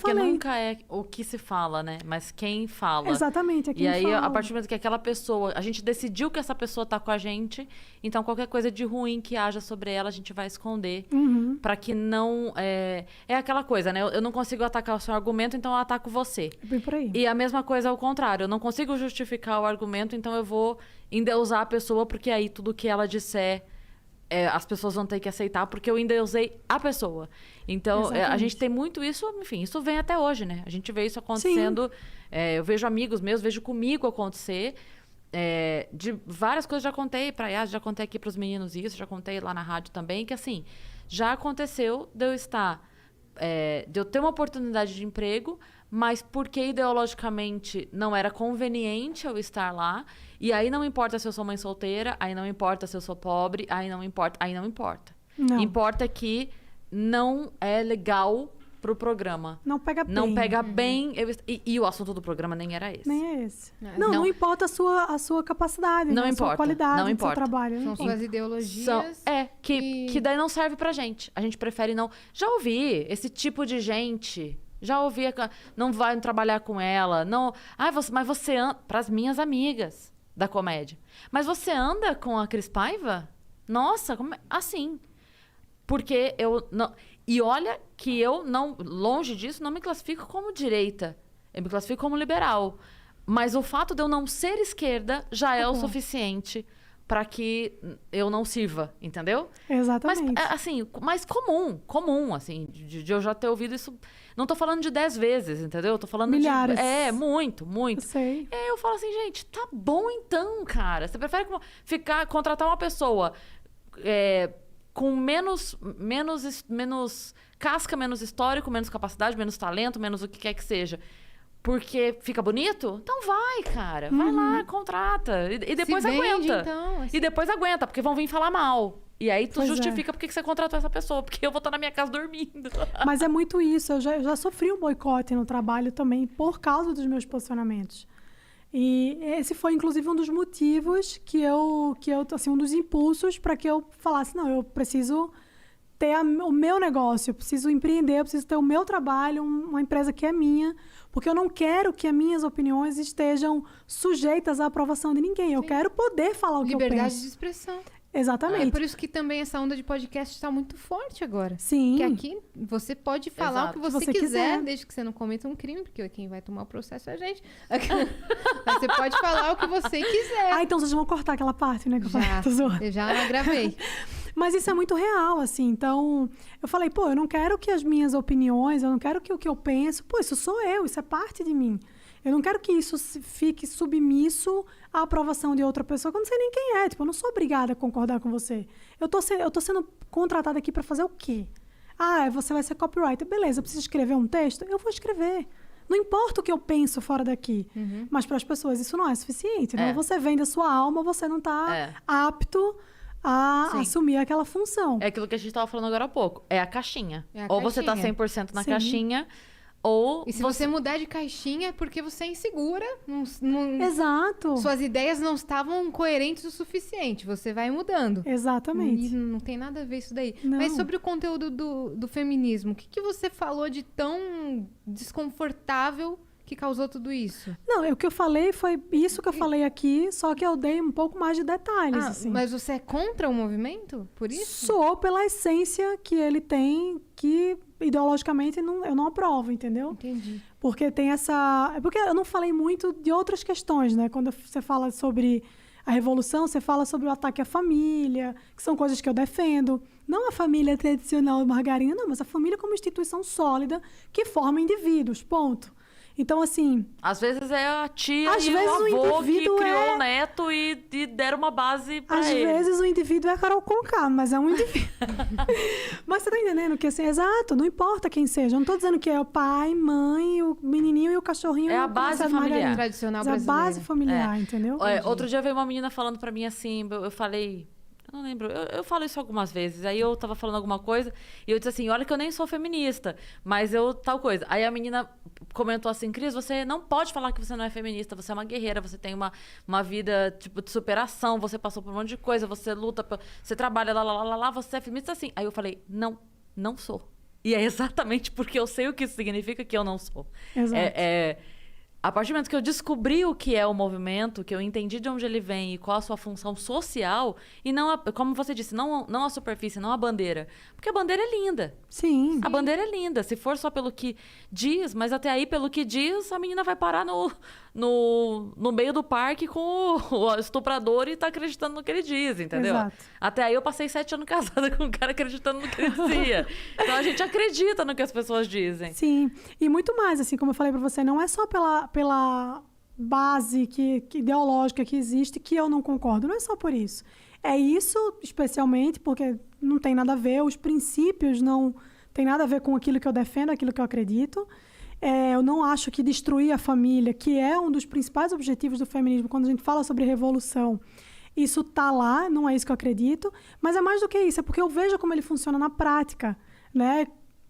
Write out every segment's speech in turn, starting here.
Porque nunca é o que se fala, né? Mas quem fala. Exatamente, é quem E aí, fala. a partir do momento que aquela pessoa... A gente decidiu que essa pessoa tá com a gente, então qualquer coisa de ruim que haja sobre ela, a gente vai esconder. Pra que não... É aquela coisa, né? Eu não consigo atacar o seu argumento, então eu ataco você. É bem por aí. E a mesma coisa ao contrário. Eu não consigo justificar o argumento, então eu vou endeusar a pessoa, porque aí tudo que ela disser... as pessoas vão ter que aceitar, porque eu endeusei a pessoa. Então, a gente tem muito isso, enfim, isso vem até hoje, né? A gente vê isso acontecendo, eu vejo amigos meus, vejo comigo acontecer, de várias coisas. Já contei pra Yas, já contei aqui pros meninos isso, já contei lá na rádio também, que assim, já aconteceu de eu estar, de eu ter uma oportunidade de emprego, mas porque ideologicamente não era conveniente eu estar lá, e aí não importa se eu sou mãe solteira, aí não importa se eu sou pobre, aí não importa. Não. Importa que não é legal pro programa. Não pega bem. Não pega bem. E o assunto do programa nem era esse. Nem é esse. Não importa a sua capacidade, Não né? A importa, sua qualidade não do seu importa. trabalho. São Não suas importa. ideologias. Que daí não serve pra gente. A gente prefere não... Já ouvi esse tipo de gente... Já ouvi... Não vai trabalhar com ela. Não... Mas você anda... Pras minhas amigas da comédia. Mas você anda com a Cris Paiva? Nossa, assim. Porque eu não... E olha que eu não... Longe disso, não me classifico como direita. Eu me classifico como liberal. Mas o fato de eu não ser esquerda já é o suficiente para que eu não sirva, entendeu? Exatamente. Mas, assim, mais comum, assim, de eu já ter ouvido isso. Não tô falando de 10 vezes, entendeu? Tô falando Milhares. de... muito. Eu sei. E aí eu falo assim, gente, tá bom então, cara. Você prefere contratar uma pessoa com menos casca, menos histórico, menos capacidade, menos talento, menos o que quer que seja, porque fica bonito? Então vai, cara. Vai lá, contrata. E depois aguenta. Então, assim. E depois aguenta, porque vão vir falar mal. E aí tu Pois justifica por que você contratou essa pessoa. Porque eu vou estar na minha casa dormindo. Mas é muito isso. Eu já sofri um boicote no trabalho também por causa dos meus posicionamentos. E esse foi, inclusive, um dos motivos que eu assim, um dos impulsos para que eu falasse, não, eu preciso ter o meu negócio, eu preciso empreender, eu preciso ter o meu trabalho, uma empresa que é minha, porque eu não quero que as minhas opiniões estejam sujeitas à aprovação de ninguém. Eu quero poder falar o que eu penso. Liberdade de expressão. Exatamente. É por isso que também essa onda de podcast está muito forte agora. Sim. Porque aqui você pode falar Exato. o que você Você quiser, quiser, desde que você não cometa um crime, porque quem vai tomar o processo é a gente. Mas você pode falar o que você quiser. Ah, então vocês vão cortar aquela parte, né? Que eu falei, tô zoando. Eu já gravei. Mas isso é muito real, assim. Então, eu falei, pô, eu não quero que as minhas opiniões, eu não quero que o que eu penso... Pô, isso sou eu, isso é parte de mim. Eu não quero que isso fique submisso à aprovação de outra pessoa, que eu não sei nem quem é. Tipo, eu não sou obrigada a concordar com você. Eu tô sendo contratada aqui para fazer o quê? Ah, você vai ser copywriter. Beleza, eu preciso escrever um texto? Eu vou escrever. Não importa o que eu penso fora daqui. Mas para as pessoas isso não é suficiente. Né? Você vende a sua alma, você não está apto a assumir aquela função. É aquilo que a gente estava falando agora há pouco. É a caixinha. É a ou você tá caixinha. 100% na Sim. caixinha, ou... E se você mudar de caixinha é porque você é insegura. Exato. Suas ideias não estavam coerentes o suficiente. Você vai mudando. Exatamente. E não tem nada a ver isso daí. Não. Mas sobre o conteúdo do feminismo, o que você falou de tão desconfortável que causou tudo isso? Não, o que eu falei foi isso que eu falei aqui, só que eu dei um pouco mais de detalhes, assim. Mas você é contra o movimento? Por isso? Sou pela essência que ele tem, que ideologicamente eu não aprovo, entendeu? Entendi. Porque tem essa... Porque eu não falei muito de outras questões, né? Quando você fala sobre a revolução, você fala sobre o ataque à família, que são coisas que eu defendo. Não a família tradicional margarina, não, mas a família como instituição sólida que forma indivíduos, ponto. Então, assim... Às vezes é a tia Às e o vezes o avô que indivíduo criou o neto e deram uma base pra Às ele. vezes o indivíduo é a Carol Conká, mas é um indivíduo. Mas você tá entendendo que, assim, exato, não importa quem seja. Eu não tô dizendo que é o pai, mãe, o menininho e o cachorrinho. É a e base essa familiar. margarina. Tradicional Mas a brasileira. base familiar, entendeu? Outro dia veio uma menina falando pra mim assim, eu falei... Eu não lembro, eu falo isso algumas vezes. Aí eu tava falando alguma coisa e eu disse assim, olha que eu nem sou feminista, mas eu tal coisa. Aí a menina comentou assim, Cris, você não pode falar que você não é feminista, você é uma guerreira, você tem uma vida tipo de superação, você passou por um monte de coisa, você luta, você trabalha lá, você é feminista assim. Aí eu falei, não sou. E é exatamente porque eu sei o que isso significa que eu não sou. Exato. A partir do momento que eu descobri o que é o movimento, que eu entendi de onde ele vem e qual a sua função social, e não, como você disse, não a superfície, não a bandeira. Porque a bandeira é linda. Sim. A bandeira é linda. Se for só pelo que diz, mas até aí, pelo que diz, a menina vai parar no meio do parque com o estuprador e tá acreditando no que ele diz, entendeu? Exato. Até aí eu passei 7 anos casada com um cara acreditando no que ele dizia. Então a gente acredita no que as pessoas dizem. Sim, e muito mais, assim, como eu falei pra você, não é só pela base que ideológica que existe que eu não concordo, não é só por isso. É isso, especialmente, porque não tem nada a ver, os princípios não tem nada a ver com aquilo que eu defendo, aquilo que eu acredito. Eu não acho que destruir a família, que é um dos principais objetivos do feminismo, quando a gente fala sobre revolução, isso tá lá, não é isso que eu acredito, mas é mais do que isso, é porque eu vejo como ele funciona na prática, né?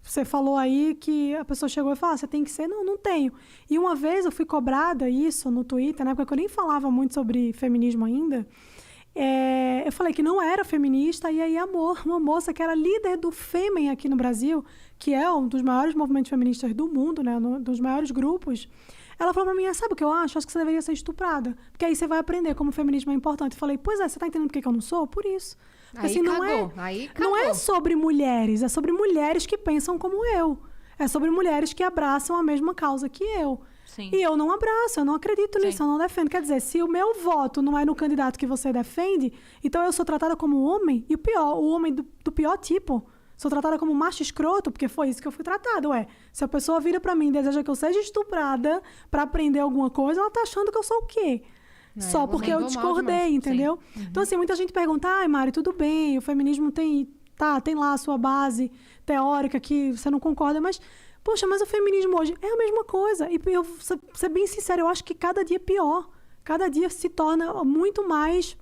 Você falou aí que a pessoa chegou e falou, você tem que ser? Não, não tenho. E uma vez eu fui cobrada isso no Twitter, na época que eu nem falava muito sobre feminismo ainda, eu falei que não era feminista, e aí uma moça que era líder do Fêmen aqui no Brasil, que é um dos maiores movimentos feministas do mundo, né, dos maiores grupos, ela falou pra mim, sabe o que eu acho? Acho que você deveria ser estuprada, porque aí você vai aprender como o feminismo é importante. Eu falei, pois é, você tá entendendo por que eu não sou? Por isso. Porque, Aí assim, cagou, não é sobre mulheres, é sobre mulheres que pensam como eu. É sobre mulheres que abraçam a mesma causa que eu. Sim. E eu não abraço, eu não acredito nisso, eu não defendo. Quer dizer, se o meu voto não é no candidato que você defende, então eu sou tratada como homem, e o pior, o homem do pior tipo. Sou tratada como macho escroto, porque foi isso que eu fui tratada, se a pessoa vira pra mim e deseja que eu seja estuprada pra aprender alguma coisa, ela tá achando que eu sou o quê? Só porque eu discordei, entendeu? Então, assim, muita gente pergunta, Mari, tudo bem, o feminismo tem lá a sua base teórica que você não concorda, mas, poxa, mas o feminismo hoje é a mesma coisa. E eu, ser bem sincero, eu acho que cada dia é pior. Cada dia se torna muito mais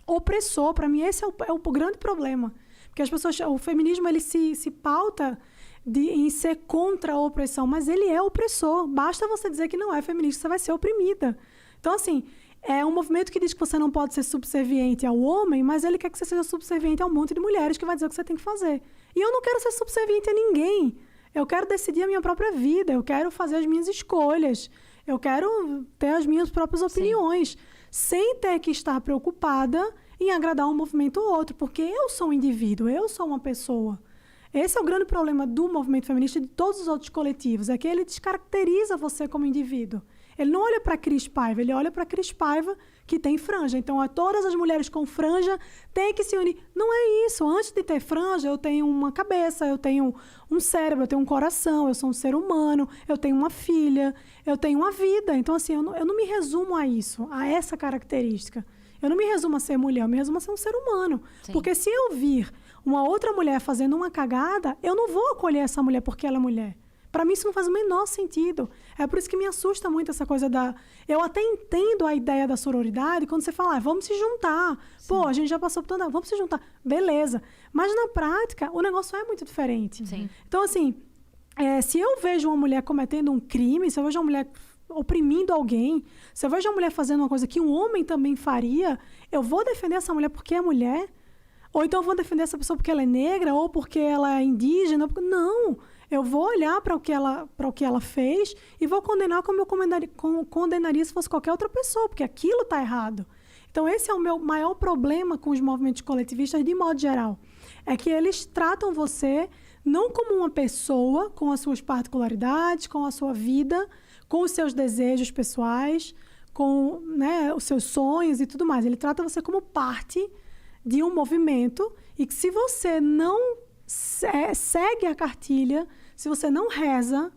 opressor. Para mim, esse é o grande problema. Porque as pessoas, o feminismo, ele se pauta em ser contra a opressão, mas ele é opressor. Basta você dizer que não é feminista, você vai ser oprimida. Então, assim, é um movimento que diz que você não pode ser subserviente ao homem, mas ele quer que você seja subserviente a um monte de mulheres que vai dizer o que você tem que fazer. E eu não quero ser subserviente a ninguém. Eu quero decidir a minha própria vida, eu quero fazer as minhas escolhas, eu quero ter as minhas próprias opiniões, sem ter que estar preocupada em agradar um movimento ou outro, porque eu sou um indivíduo, eu sou uma pessoa. Esse é o grande problema do movimento feminista e de todos os outros coletivos, é que ele descaracteriza você como indivíduo. Ele não olha para a Cris Paiva, ele olha para a Cris Paiva que tem franja. Então, todas as mulheres com franja têm que se unir. Não é isso. Antes de ter franja, eu tenho uma cabeça, eu tenho um cérebro, eu tenho um coração, eu sou um ser humano, eu tenho uma filha, eu tenho uma vida. Então, assim, eu não me resumo a isso, a essa característica. Eu não me resumo a ser mulher, eu me resumo a ser um ser humano. Sim. Porque se eu vir uma outra mulher fazendo uma cagada, eu não vou acolher essa mulher porque ela é mulher. Para mim, isso não faz o menor sentido. É por isso que me assusta muito essa coisa da... Eu até entendo a ideia da sororidade quando você fala, vamos se juntar. Sim. Pô, a gente já passou por toda... Vamos se juntar. Beleza. Mas, na prática, o negócio é muito diferente. Sim. Então, assim, se eu vejo uma mulher cometendo um crime, se eu vejo uma mulher oprimindo alguém, se eu vejo uma mulher fazendo uma coisa que um homem também faria, eu vou defender essa mulher porque é mulher? Ou então eu vou defender essa pessoa porque ela é negra ou porque ela é indígena? Não! Eu vou olhar para o que ela fez e vou condenar como eu condenaria se fosse qualquer outra pessoa, porque aquilo está errado. Então, esse é o meu maior problema com os movimentos coletivistas, de modo geral. É que eles tratam você não como uma pessoa com as suas particularidades, com a sua vida, com os seus desejos pessoais, com, né, os seus sonhos e tudo mais. Ele trata você como parte de um movimento e que se você não segue a cartilha, se você não reza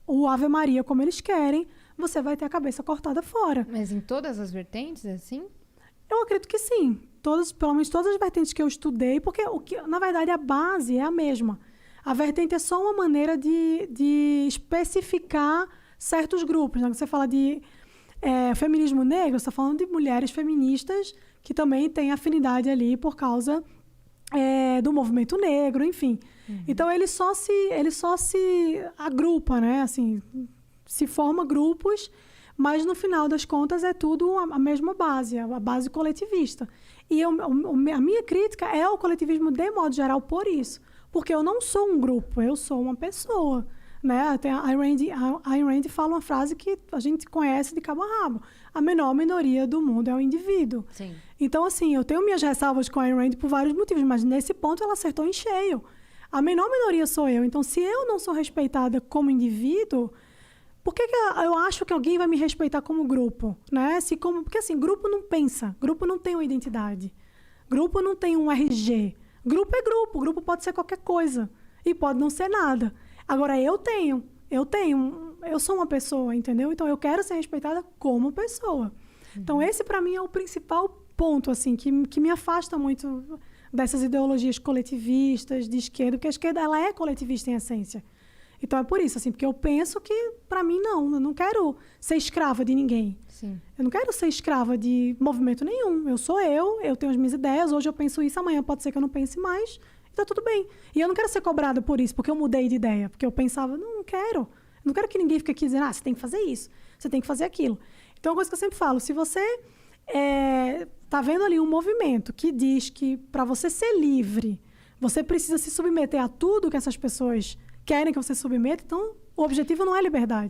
o Ave Maria como eles querem, você vai ter a cabeça cortada fora. Mas em todas as vertentes, é assim? Eu acredito que sim. Pelo menos todas as vertentes que eu estudei, porque, na verdade, a base é a mesma. A vertente é só uma maneira de especificar certos grupos. Né? Você fala de feminismo negro, você está falando de mulheres feministas que também têm afinidade ali por causa do movimento negro, enfim. Uhum. Então, ele só se agrupa, né? Assim, se forma grupos, mas no final das contas é tudo a mesma base, a base coletivista. E a minha crítica é ao coletivismo de modo geral por isso. Porque eu não sou um grupo, eu sou uma pessoa. Né? Tem a Ayn Rand fala uma frase que a gente conhece de cabo a rabo. A menor minoria do mundo é o indivíduo. Sim. Então, assim, eu tenho minhas ressalvas com a Ayn Rand por vários motivos, mas nesse ponto ela acertou em cheio. A menor minoria sou eu. Então, se eu não sou respeitada como indivíduo, por que eu acho que alguém vai me respeitar como grupo? Né? Porque, assim, grupo não pensa. Grupo não tem uma identidade. Grupo não tem um RG. Grupo é grupo. Grupo pode ser qualquer coisa. E pode não ser nada. Agora, eu sou uma pessoa, entendeu? Então, eu quero ser respeitada como pessoa. Então, esse, para mim, é o principal ponto, assim, que me afasta muito dessas ideologias coletivistas de esquerda, porque a esquerda, ela é coletivista em essência. Então, é por isso, assim, porque eu penso que, para mim, não. Eu não quero ser escrava de ninguém. Sim. Eu não quero ser escrava de movimento nenhum. Eu sou eu tenho as minhas ideias, hoje eu penso isso, amanhã pode ser que eu não pense mais, tá tudo bem. E eu não quero ser cobrada por isso, porque eu mudei de ideia. Porque eu pensava, não quero. Eu não quero que ninguém fique aqui dizendo, você tem que fazer isso, você tem que fazer aquilo. Então, é uma coisa que eu sempre falo, se você tá vendo ali um movimento que diz que para você ser livre, você precisa se submeter a tudo que essas pessoas querem que você se submeta, então o objetivo não é liberdade.